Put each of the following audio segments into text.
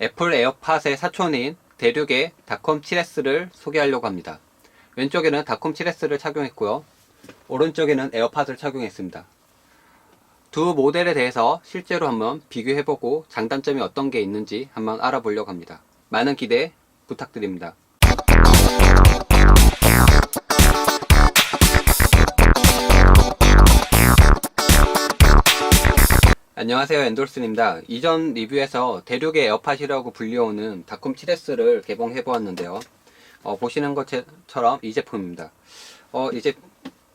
애플 에어팟의 사촌인 대륙의 다컴 7S를 소개하려고 합니다. 왼쪽에는 다컴 7S를 착용했고요. 오른쪽에는 에어팟을 착용했습니다. 두 모델에 대해서 실제로 한번 비교해보고 장단점이 어떤 게 있는지 한번 알아보려고 합니다. 많은 기대 부탁드립니다. 안녕하세요, 엔돌슨입니다. 이전 리뷰에서 대륙의 에어팟이라고 불리우는 다컴 7S를 개봉해 보았는데요. 보시는 것처럼 이 제품입니다. 이제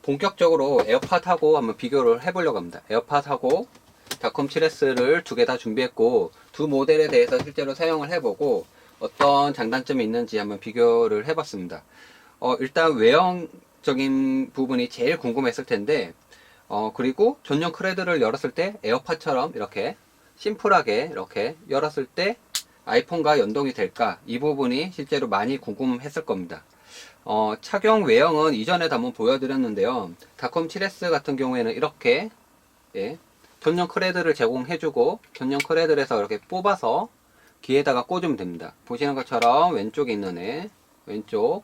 본격적으로 에어팟하고 한번 비교를 해보려고 합니다. 에어팟하고 다컴 7S를 두 개 다 준비했고, 두 모델에 대해서 실제로 사용을 해보고 어떤 장단점이 있는지 한번 비교를 해봤습니다. 일단 외형적인 부분이 제일 궁금했을 텐데, 그리고 전용 크레드를 열었을 때 에어팟처럼 이렇게 심플하게 이렇게 열었을 때 아이폰과 연동이 될까? 이 부분이 실제로 많이 궁금했을 겁니다. 착용 외형은 이전에도 한번 보여드렸는데요. 다컴 7S 같은 경우에는 이렇게, 예, 전용 크레드를 제공해주고 전용 크레드에서 이렇게 뽑아서 귀에다가 꽂으면 됩니다. 보시는 것처럼 왼쪽에 있는 애, 왼쪽,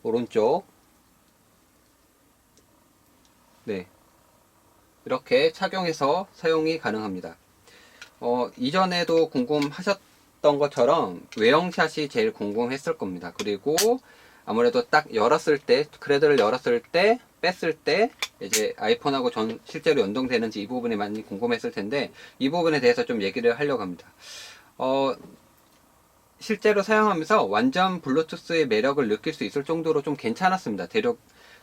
오른쪽, 네, 이렇게 착용해서 사용이 가능합니다. 이전에도 궁금하셨던 것처럼 외형샷이 제일 궁금했을 겁니다. 그리고 아무래도 딱 열었을 때, 크레드를 열었을 때, 뺐을 때, 이제 아이폰하고 실제로 연동되는지 이 부분이 많이 궁금했을 텐데, 이 부분에 대해서 좀 얘기를 하려고 합니다. 실제로 사용하면서 완전 블루투스의 매력을 느낄 수 있을 정도로 좀 괜찮았습니다.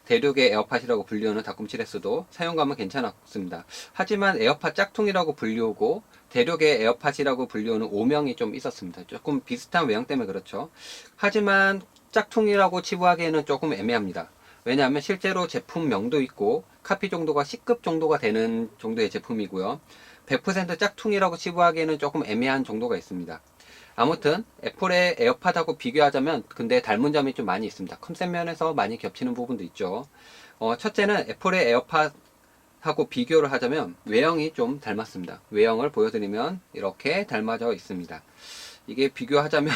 대륙의 에어팟이라고 불리우는 다컴 7S도 사용감은 괜찮았습니다. 하지만 에어팟 짝퉁이라고 불리우고 대륙의 에어팟이라고 불리우는 오명이 좀 있었습니다. 조금 비슷한 외형 때문에 그렇죠. 하지만 짝퉁이라고 치부하기에는 조금 애매합니다. 왜냐하면 실제로 제품명도 있고 카피 정도가 C급 정도가 되는 정도의 제품이고요. 100% 짝퉁이라고 치부하기에는 조금 애매한 정도가 있습니다. 아무튼 애플의 에어팟하고 비교하자면 근데 닮은 점이 좀 많이 있습니다. 컨셉 면에서 많이 겹치는 부분도 있죠. 첫째는 애플의 에어팟하고 비교를 하자면 외형이 좀 닮았습니다. 외형을 보여드리면 이렇게 닮아져 있습니다. 이게 비교하자면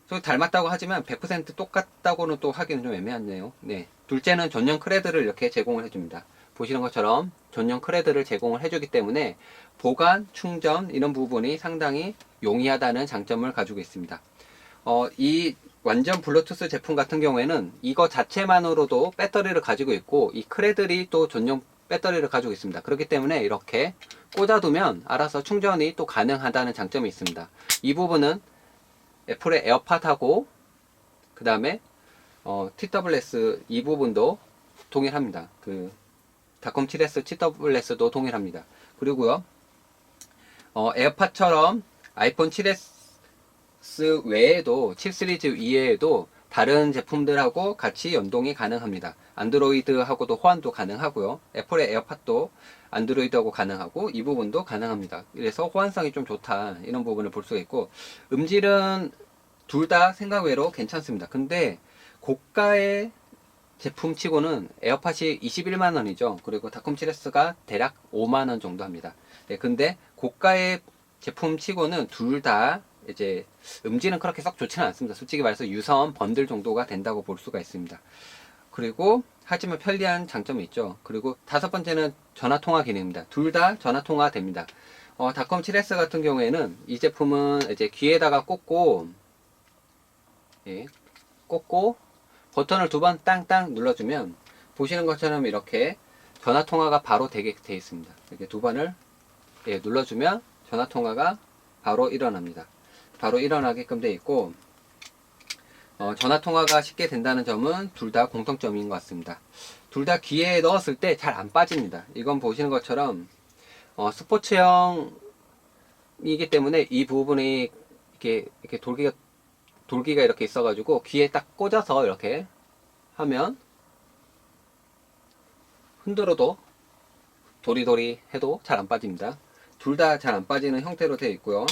좀 닮았다고 하지만 100% 똑같다고는 또 하기는 좀 애매하네요. 네. 둘째는 전용 크레드를 이렇게 제공을 해줍니다. 보시는 것처럼 전용 크레드를 제공을 해주기 때문에 보관, 충전 이런 부분이 상당히 용이하다는 장점을 가지고 있습니다. 이 완전 블루투스 제품 같은 경우에는 이거 자체만으로도 배터리를 가지고 있고 이 크레들이 또 전용 배터리를 가지고 있습니다. 그렇기 때문에 이렇게 꽂아두면 알아서 충전이 또 가능하다는 장점이 있습니다. 이 부분은 애플의 에어팟하고 그 다음에 TWS 이 부분도 동일합니다. 그 다컴 7S TWS도 동일합니다. 그리고요 에어팟처럼 아이폰 7S 외에도 7 시리즈 이외에도 다른 제품들하고 같이 연동이 가능합니다. 안드로이드하고도 호환도 가능하고요. 애플의 에어팟도 안드로이드하고 가능하고 이 부분도 가능합니다. 그래서 호환성이 좀 좋다 이런 부분을 볼 수가 있고 음질은 둘 다 생각 외로 괜찮습니다. 근데 고가의 제품 치고는 에어팟이 21만원이죠. 그리고 다컴 7S가 대략 5만원 정도 합니다. 네, 근데 고가의 제품 치고는 둘 다 이제 음질은 그렇게 썩 좋지는 않습니다. 솔직히 말해서 유선 번들 정도가 된다고 볼 수가 있습니다. 그리고 하지만 편리한 장점이 있죠. 그리고 다섯 번째는 전화 통화 기능입니다. 둘 다 전화 통화 됩니다. 다컴 7S 같은 경우에는 이 제품은 이제 귀에다가 꽂고, 예, 꽂고 버튼을 두 번 땅땅 눌러주면 보시는 것처럼 이렇게 전화 통화가 바로 되게 돼 있습니다. 이렇게 두 번을 눌러주면 전화 통화가 바로 일어납니다. 바로 일어나게끔 돼 있고 전화 통화가 쉽게 된다는 점은 둘 다 공통점인 것 같습니다. 둘 다 귀에 넣었을 때 잘 안 빠집니다. 이건 보시는 것처럼 스포츠형이기 때문에 이 부분이 이렇게 돌기가 이렇게 있어가지고 귀에 딱 꽂아서 이렇게 하면 흔들어도 도리도리 해도 잘 안 빠집니다. 둘 다 잘 안 빠지는 형태로 되어 있고요.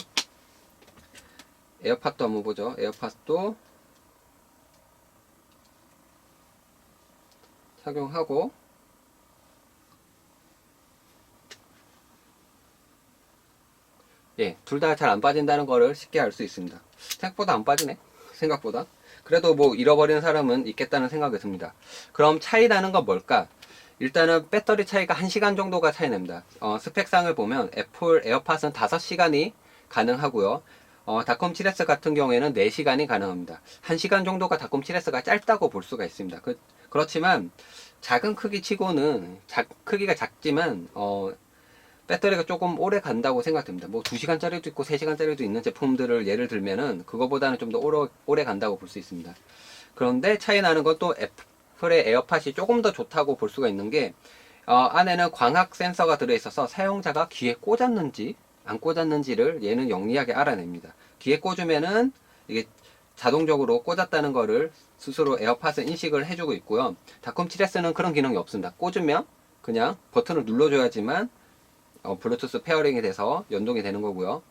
에어팟도 한번 보죠. 에어팟도 착용하고 예, 둘 다 잘 안 빠진다는 거를 쉽게 알 수 있습니다. 생각보다 안 빠지네. 생각보다. 그래도 뭐 잃어버리는 사람은 있겠다는 생각이 듭니다. 그럼 차이 나는 건 뭘까? 일단은 배터리 차이가 1시간 정도가 차이 납니다. 스펙상을 보면 애플 에어팟은 5시간이 가능하고요. 닷컴 7S 같은 경우에는 4시간이 가능합니다. 1시간 정도가 닷컴 7S가 짧다고 볼 수가 있습니다. 그렇지만 작은 크기 치고는 크기가 작지만 배터리가 조금 오래 간다고 생각됩니다. 뭐 2시간짜리도 있고 3시간짜리도 있는 제품들을 예를 들면은 그거보다는 좀 더 오래 간다고 볼 수 있습니다. 그런데 차이 나는 건 또 애플의 에어팟이 조금 더 좋다고 볼 수가 있는 게 안에는 광학 센서가 들어있어서 사용자가 귀에 꽂았는지 안 꽂았는지를 얘는 영리하게 알아냅니다. 귀에 꽂으면은 이게 자동적으로 꽂았다는 거를 스스로 에어팟은 인식을 해주고 있고요. 닷컴 7S는 그런 기능이 없습니다. 꽂으면 그냥 버튼을 눌러줘야지만 블루투스 페어링이 돼서 연동이 되는 거고요.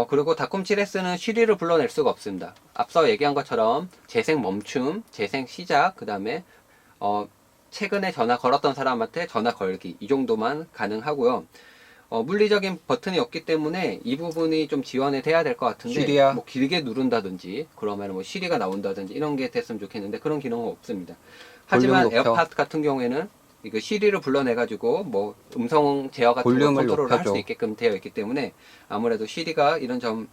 그리고 닷컴 7S는 쉬리를 불러낼 수가 없습니다. 앞서 얘기한 것처럼 재생 멈춤, 재생 시작, 그 다음에 최근에 전화 걸었던 사람한테 전화 걸기 이 정도만 가능하고요. 물리적인 버튼이 없기 때문에 이 부분이 좀 지원이 돼야 될 것 같은데 시리야. 뭐 길게 누른다든지 그러면 뭐 시리가 나온다든지 이런 게 됐으면 좋겠는데 그런 기능은 없습니다. 하지만 볼륨 높여. 에어팟 같은 경우에는 이거 시리를 불러내가지고 뭐 음성 제어 같은 거 볼륨을 컨트롤을 할 수 높여줘. 있게끔 되어 있기 때문에 아무래도 시리가 이런 점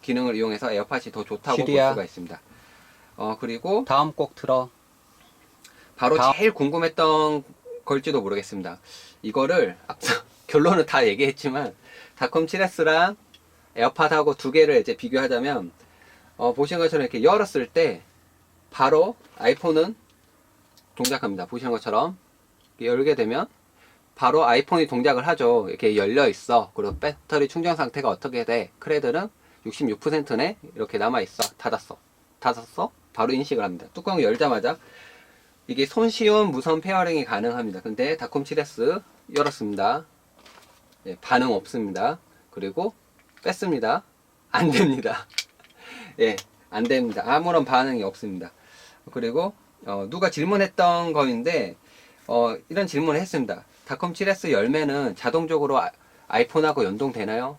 기능을 이용해서 에어팟이 더 좋다고 볼 시리야. 수가 있습니다. 그리고 다음 곡 틀어. 바로 다음. 제일 궁금했던 걸지도 모르겠습니다. 이거를 앞서 결론은 다 얘기했지만 닷컴 7S랑 에어팟하고 두 개를 이제 비교하자면 보시는 것처럼 이렇게 열었을 때 바로 아이폰은 동작합니다. 보시는 것처럼 열게 되면 바로 아이폰이 동작을 하죠. 이렇게 열려 있어. 그리고 배터리 충전 상태가 어떻게 돼? 크레드는 66%네. 이렇게 남아 있어. 닫았어. 닫았어? 바로 인식을 합니다. 뚜껑 열자마자 이게 손쉬운 무선 페어링이 가능합니다. 근데 닷컴 7S 열었습니다. 예, 반응 없습니다. 그리고 뺐습니다. 안 됩니다. 예, 안 됩니다. 아무런 반응이 없습니다. 그리고 누가 질문했던 거인데 이런 질문을 했습니다. 닷컴 7S 열매는 자동적으로 아이폰하고 연동되나요?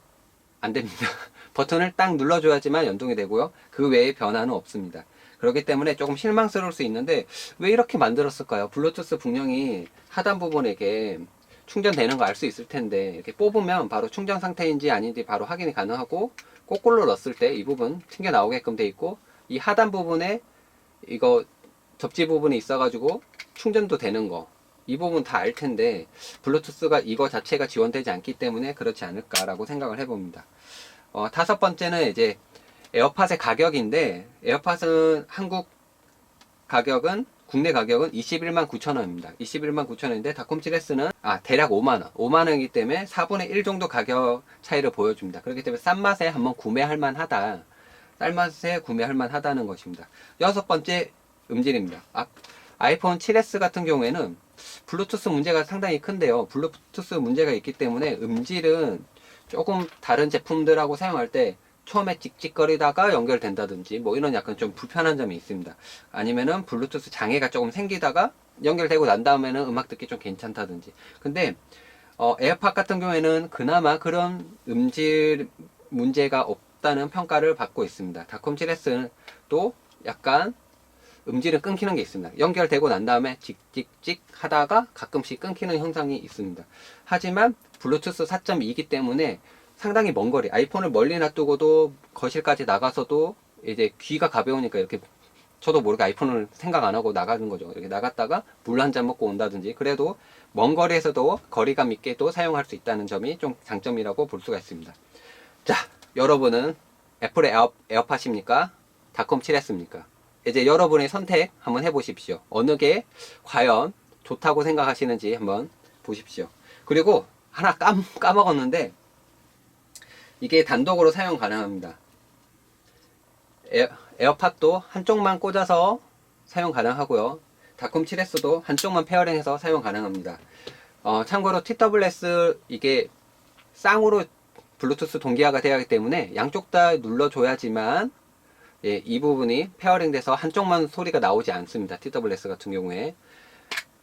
안 됩니다. 버튼을 딱 눌러줘야지만 연동이 되고요. 그 외에 변화는 없습니다. 그렇기 때문에 조금 실망스러울 수 있는데 왜 이렇게 만들었을까요? 블루투스 분명히 하단 부분에 이렇게 충전되는 거 알 수 있을 텐데 이렇게 뽑으면 바로 충전 상태인지 아닌지 바로 확인이 가능하고 거꾸로 넣었을 때 이 부분 튕겨 나오게끔 돼 있고 이 하단 부분에 이거 접지 부분이 있어가지고 충전도 되는 거 이 부분 다 알 텐데 블루투스가 이거 자체가 지원되지 않기 때문에 그렇지 않을까라고 생각을 해봅니다. 다섯 번째는 이제 에어팟의 가격인데 에어팟은 한국 가격은 국내 가격은 21만 9천 원입니다. 21만 9천 원인데 닷컴 7S는 대략 5만 원. 5만 원이기 때문에 4분의 1 정도 가격 차이를 보여줍니다. 그렇기 때문에 싼 맛에 한번 구매할 만하다. 쌀 맛에 구매할 만하다는 것입니다. 여섯 번째 음질입니다. 아이폰 7S 같은 경우에는 블루투스 문제가 상당히 큰데요. 블루투스 문제가 있기 때문에 음질은 조금 다른 제품들하고 사용할 때 처음에 찍찍거리다가 연결된다든지 뭐 이런 약간 좀 불편한 점이 있습니다. 아니면은 블루투스 장애가 조금 생기다가 연결되고 난 다음에는 음악 듣기 좀 괜찮다든지. 근데 에어팟 같은 경우에는 그나마 그런 음질 문제가 없다는 평가를 받고 있습니다. 닷컴 7S는 또 약간 음질은 끊기는 게 있습니다. 연결되고 난 다음에 찍찍찍 하다가 가끔씩 끊기는 현상이 있습니다. 하지만 블루투스 4.2이기 때문에 상당히 먼 거리, 아이폰을 멀리 놔두고도 거실까지 나가서도 이제 귀가 가벼우니까 이렇게 저도 모르게 아이폰을 생각 안 하고 나가는 거죠. 이렇게 나갔다가 물 한 잔 먹고 온다든지 그래도 먼 거리에서도 거리감 있게도 사용할 수 있다는 점이 좀 장점이라고 볼 수가 있습니다. 자, 여러분은 애플의 에어팟입니까? 닷컴 7S입니까? 이제 여러분의 선택 한번 해보십시오. 어느 게 과연 좋다고 생각하시는지 한번 보십시오. 그리고 하나 까먹었는데 이게 단독으로 사용 가능합니다. 에어팟도 한쪽만 꽂아서 사용 가능하고요. 닷컴 7S도 한쪽만 페어링해서 사용 가능합니다. 참고로 TWS 이게 쌍으로 블루투스 동기화가 되어 있기 때문에 양쪽 다 눌러줘야지만 예, 이 부분이 페어링 돼서 한쪽만 소리가 나오지 않습니다. TWS 같은 경우에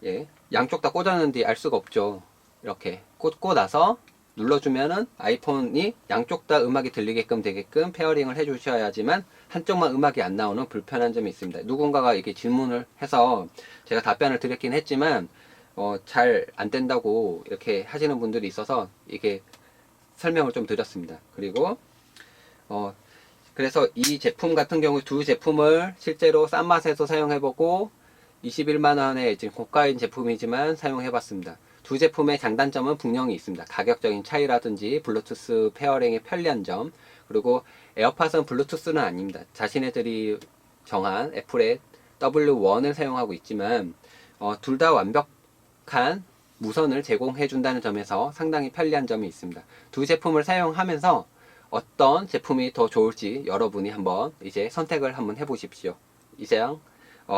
예, 양쪽 다 꽂았는데 알 수가 없죠. 이렇게 꽂고 나서 눌러주면은 아이폰이 양쪽 다 음악이 들리게끔 되게끔 페어링을 해주셔야지만 한쪽만 음악이 안 나오는 불편한 점이 있습니다. 누군가가 이게 질문을 해서 제가 답변을 드렸긴 했지만 잘 안 된다고 이렇게 하시는 분들이 있어서 이게 설명을 좀 드렸습니다. 그리고 그래서 이 제품 같은 경우 두 제품을 실제로 싼 맛에서 사용해보고 21만원의 지금 고가인 제품이지만 사용해봤습니다. 두 제품의 장단점은 분명히 있습니다. 가격적인 차이라든지 블루투스 페어링의 편리한 점, 그리고 에어팟은 블루투스는 아닙니다. 자신네들이 정한 애플의 W1을 사용하고 있지만 둘 다 완벽한 무선을 제공해 준다는 점에서 상당히 편리한 점이 있습니다. 두 제품을 사용하면서 어떤 제품이 더 좋을지 여러분이 한번 이제 선택을 한번 해보십시오. 이상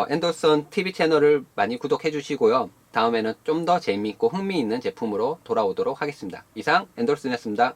앤더슨 TV 채널을 많이 구독해 주시고요. 다음에는 좀 더 재미있고 흥미있는 제품으로 돌아오도록 하겠습니다. 이상 앤더슨이었습니다.